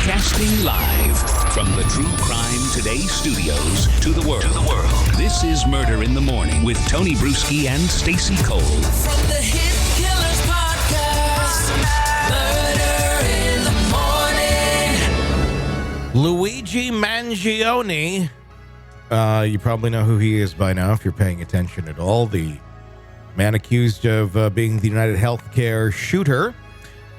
Broadcasting live from the True Crime Today studios to the world. This is Murder in the Morning with Tony Bruschi and Stacey Cole. From the Hit Killers Podcast, Murder in the Morning. Luigi Mangione. You probably know who he is by now if you're paying attention at all. The man accused of being the UnitedHealthcare shooter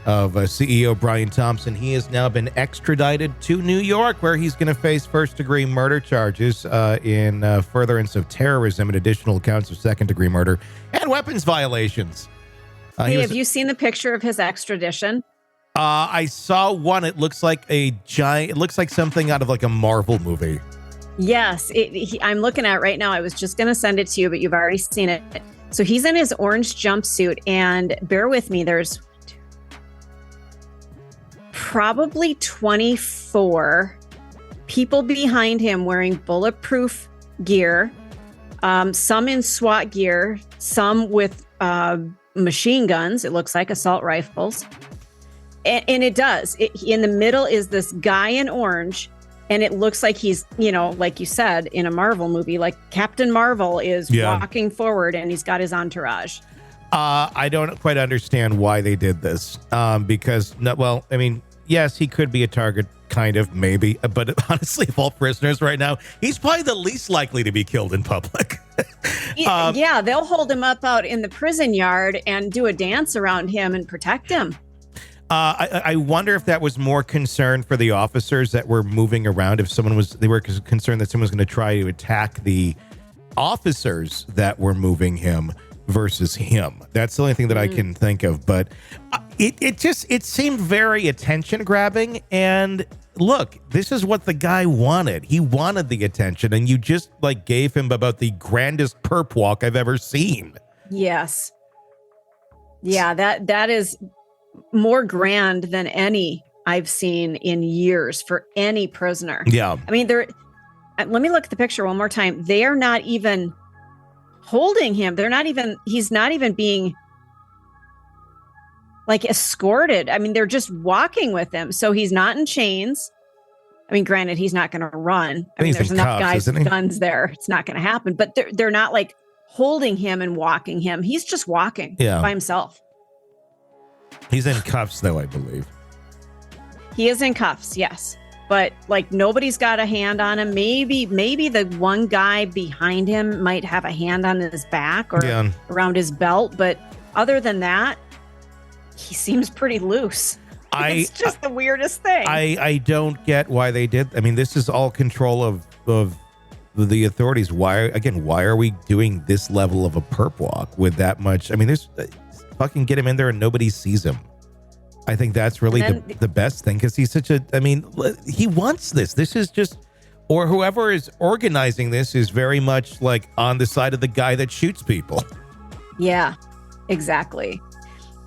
of CEO Brian Thompson. He has now been extradited to New York, where he's going to face first-degree murder charges in furtherance of terrorism and additional counts of second-degree murder and weapons violations. Hey, have you seen the picture of his extradition? I saw one. It looks like a giant. It looks like something out of like a Marvel movie. Yes, I'm looking at it right now. I was just going to send it to you, but you've already seen it. So he's in his orange jumpsuit, and bear with me, there's probably 24 people behind him wearing bulletproof gear, some in SWAT gear, some with machine guns, it looks like assault rifles. And it does. In the middle is this guy in orange, and it looks like he's, like you said, in a Marvel movie, like Captain Marvel is walking forward and he's got his entourage. I don't quite understand why they did this. Because, yes, he could be a target, kind of, maybe. But honestly, of all prisoners right now, he's probably the least likely to be killed in public. Yeah, they'll hold him up out in the prison yard and do a dance around him and protect him. I wonder if that was more concern for the officers that were moving around. If they were concerned that someone was going to try to attack the officers that were moving him versus him. That's the only thing that I can think of. But it seemed very attention grabbing. And look, this is what the guy wanted. He wanted the attention, and you just gave him about the grandest perp walk I've ever seen. Yes. Yeah, that is more grand than any I've seen in years for any prisoner. Yeah. I mean, let me look at the picture one more time. They are not even holding him. He's not even being escorted. I mean, they're just walking with him. So he's not in chains. I mean, granted, he's not going to run. I mean, there's enough guys with guns there. It's not going to happen, but they're not holding him and walking him. He's just walking by himself. He's in cuffs, though, I believe. He is in cuffs, yes. But nobody's got a hand on him. Maybe the one guy behind him might have a hand on his back or around his belt. But other than that, he seems pretty loose. It's just the weirdest thing. I don't get why they did. I mean, this is all control of the authorities. Why are we doing this level of a perp walk with that much? I mean, there's fucking get him in there and nobody sees him. I think that's really the best thing, because he's he wants this. This is just, or whoever is organizing this is very much on the side of the guy that shoots people. Yeah, exactly.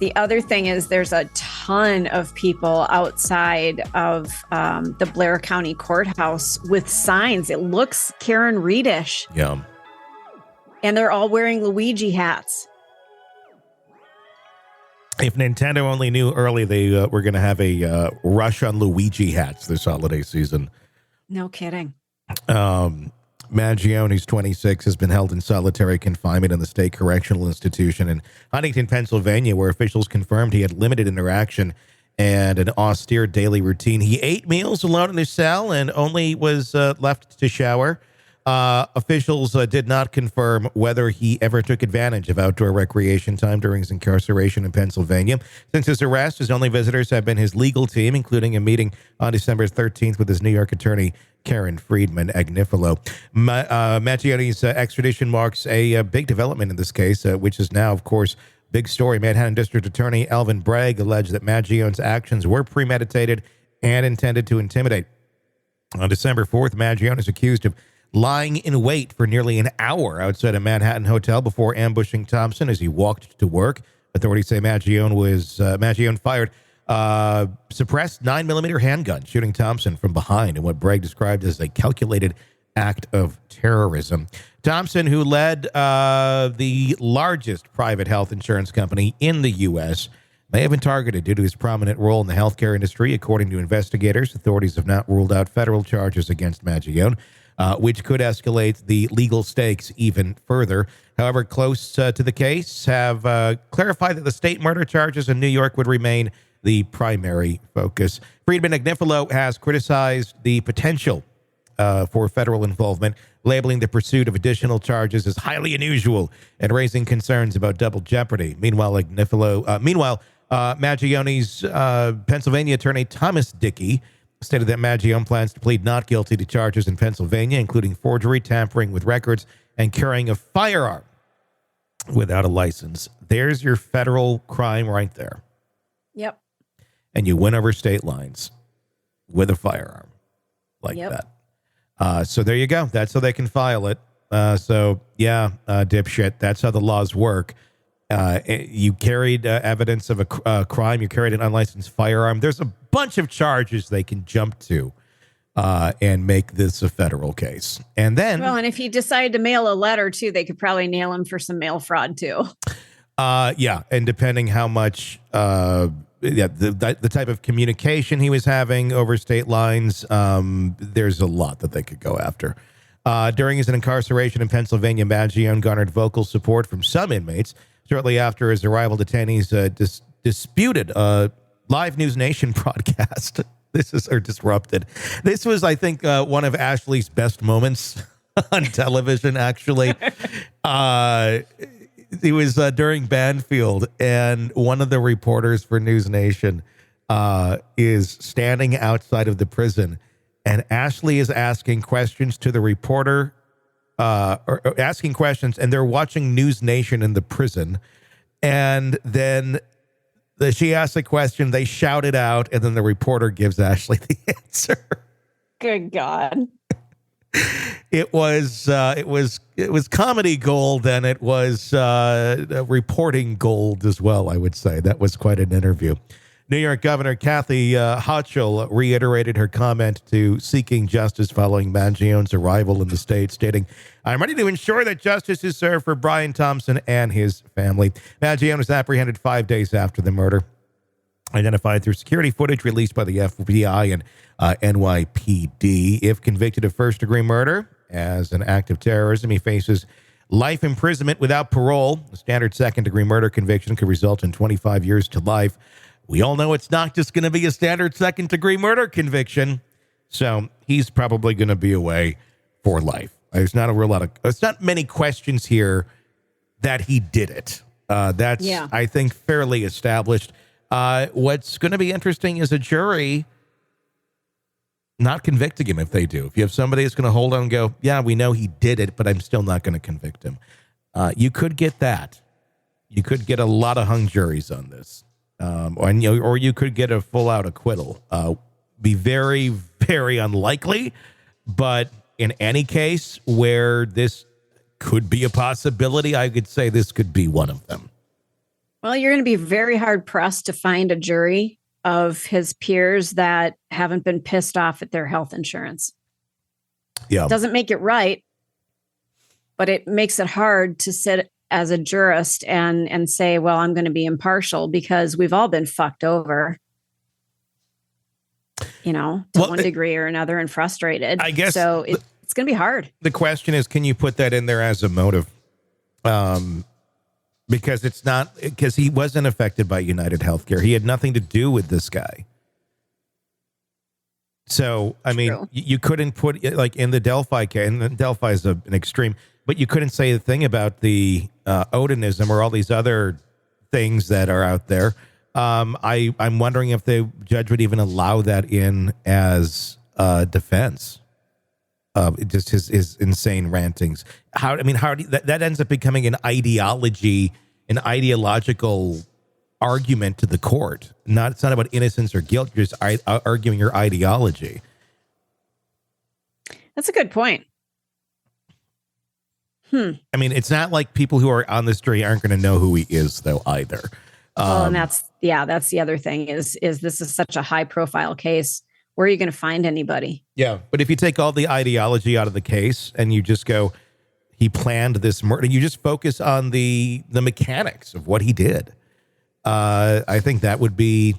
The other thing is there's a ton of people outside of the Blair County Courthouse with signs. It looks Karen Reedish. Yeah. And they're all wearing Luigi hats. If Nintendo only knew early, they were going to have a rush on Luigi hats this holiday season. No kidding. Mangione, who's 26, has been held in solitary confinement in the state correctional institution in Huntingdon, Pennsylvania, where officials confirmed he had limited interaction and an austere daily routine. He ate meals alone in his cell and only was left to shower. Officials did not confirm whether he ever took advantage of outdoor recreation time during his incarceration in Pennsylvania. Since his arrest, his only visitors have been his legal team, including a meeting on December 13th with his New York attorney, Karen Friedman Agnifilo. Mangiane's extradition marks a big development in this case, which is now, of course, big story. Manhattan District Attorney Alvin Bragg alleged that Mangione's actions were premeditated and intended to intimidate. On December 4th, Mangione is accused of lying in wait for nearly an hour outside a Manhattan hotel before ambushing Thompson as he walked to work. Authorities say Mangione fired suppressed 9mm handgun, shooting Thompson from behind in what Bragg described as a calculated act of terrorism. Thompson, who led the largest private health insurance company in the U.S., may have been targeted due to his prominent role in the healthcare industry. According to investigators, authorities have not ruled out federal charges against Mangione, which could escalate the legal stakes even further. However, close to the case have clarified that the state murder charges in New York would remain the primary focus. Friedman Agnifilo has criticized the potential for federal involvement, labeling the pursuit of additional charges as highly unusual and raising concerns about double jeopardy. Meanwhile, Mangione's Pennsylvania attorney Thomas Dickey stated that Mangione plans to plead not guilty to charges in Pennsylvania, including forgery, tampering with records, and carrying a firearm without a license. There's your federal crime right there. Yep. And you win over state lines with a firearm like that. So there you go. That's how they can file it. Dipshit. That's how the laws work. You carried evidence of a crime. You carried an unlicensed firearm. There's a bunch of charges they can jump to and make this a federal case. And then, well, and if he decided to mail a letter too, they could probably nail him for some mail fraud too. And depending how much, the type of communication he was having over state lines, there's a lot that they could go after. During his incarceration in Pennsylvania, Mangione garnered vocal support from some inmates. Shortly after his arrival, detainees disputed a live News Nation broadcast. Disrupted. This was, I think, one of Ashley's best moments on television, actually. It was during Banfield, and one of the reporters for News Nation is standing outside of the prison, and Ashley is asking questions to the reporter, or asking questions, and they're watching News Nation in the prison. And then she asks a question, they shout it out, and then the reporter gives Ashley the answer. Good God. It was comedy gold, and it was reporting gold as well, I would say. That was quite an interview. New York Governor Kathy Hochul reiterated her comment to seeking justice following Mangione's arrival in the state, stating, "I'm ready to ensure that justice is served for Brian Thompson and his family." Mangione was apprehended 5 days after the murder, identified through security footage released by the FBI and NYPD. If convicted of first-degree murder as an act of terrorism, he faces life imprisonment without parole. A standard second-degree murder conviction could result in 25 years to life. We all know it's not just going to be a standard second-degree murder conviction, so he's probably going to be away for life. There's not many questions here that he did it. That's, I think, fairly established. What's going to be interesting is a jury not convicting him if they do. If you have somebody that's going to hold on and go, yeah, we know he did it, but I'm still not going to convict him. You could get that. You could get a lot of hung juries on this. Or you could get a full-out acquittal. Be very, very unlikely, but in any case where this could be a possibility, I could say this could be one of them. Well, you're going to be very hard-pressed to find a jury of his peers that haven't been pissed off at their health insurance. Yeah. It doesn't make it right, but it makes it hard to sit as a jurist and say, well, I'm going to be impartial because we've all been fucked over, to one degree or another and frustrated. I guess so. It's going to be hard. The question is, can you put that in there as a motive? Because he wasn't affected by UnitedHealthcare. He had nothing to do with this guy. So, I mean, you couldn't put like in the Delphi case, and Delphi is an extreme, but you couldn't say a thing about the Odinism or all these other things that are out there. I'm wondering if the judge would even allow that in as defense. Just his insane rantings. That ends up becoming an ideological argument to the court. It's not about innocence or guilt. You're just arguing your ideology. That's a good point. I mean, it's not like people who are on the street aren't going to know who he is, though, either. And that's the other thing is this is such a high profile case. Where are you going to find anybody? Yeah. But if you take all the ideology out of the case and you just go, he planned this murder, you just focus on the mechanics of what he did. I think that would be,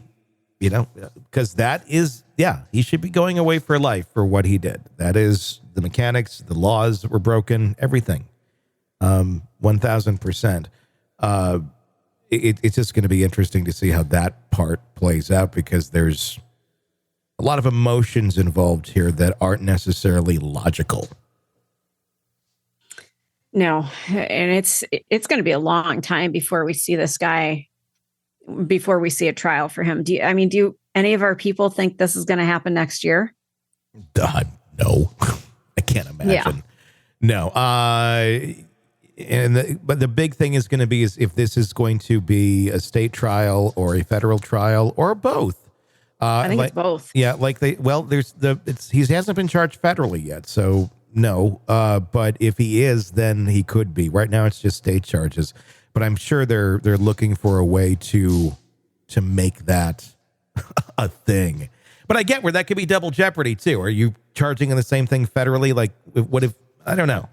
because that is, he should be going away for life for what he did. That is the mechanics, the laws that were broken, everything. 1,000%. It's just going to be interesting to see how that part plays out, because there's a lot of emotions involved here that aren't necessarily logical. No, and it's going to be a long time before we see this guy, before we see a trial for him. Do any of our people think this is going to happen next year? No, I can't imagine. Yeah. No. But the big thing is going to be is if this is going to be a state trial or a federal trial or both. I think it's both. Yeah, he hasn't been charged federally yet, so no. But if he is, then he could be. Right now, it's just state charges. But I'm sure they're looking for a way to make that a thing. But I get where that could be double jeopardy too. Are you charging in the same thing federally? Like, what if? I don't know.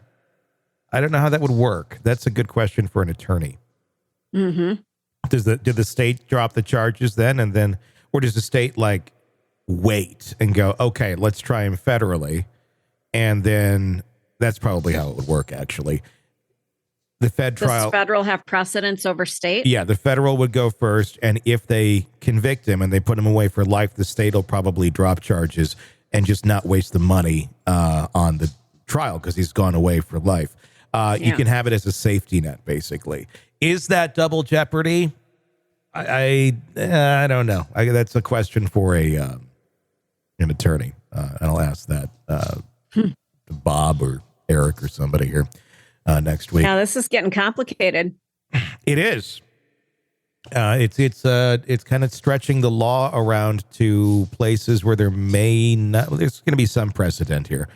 I don't know how that would work. That's a good question for an attorney. Mm-hmm. Did the state drop the charges then, or does the state wait and go, okay, let's try him federally, and then that's probably how it would work. Actually, the trial. Does federal have precedence over state? Yeah, the federal would go first, and if they convict him and they put him away for life, the state will probably drop charges and just not waste the money on the trial because he's gone away for life. You can have it as a safety net, basically. Is that double jeopardy? I don't know. That's a question for an attorney. And I'll ask that to Bob or Eric or somebody here next week. Now this is getting complicated. It is. It's kind of stretching the law around to places where there's going to be some precedent here.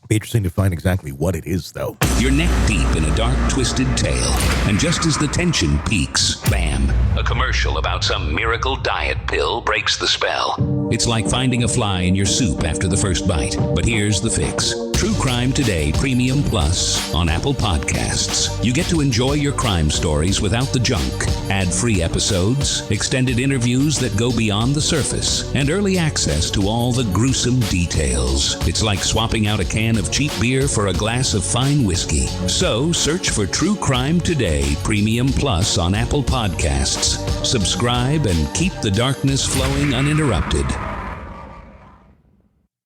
Be interesting to find exactly what it is, though. You're neck deep in a dark, twisted tale, and just as the tension peaks, bam, a commercial about some miracle diet pill breaks the spell. It's like finding a fly in your soup after the first bite. But here's the fix. True Crime Today Premium Plus on Apple Podcasts. You get to enjoy your crime stories without the junk. Ad-free episodes, extended interviews that go beyond the surface, and early access to all the gruesome details. It's like swapping out a can of cheap beer for a glass of fine whiskey. So search for True Crime Today Premium Plus on Apple Podcasts. Subscribe and keep the darkness flowing uninterrupted.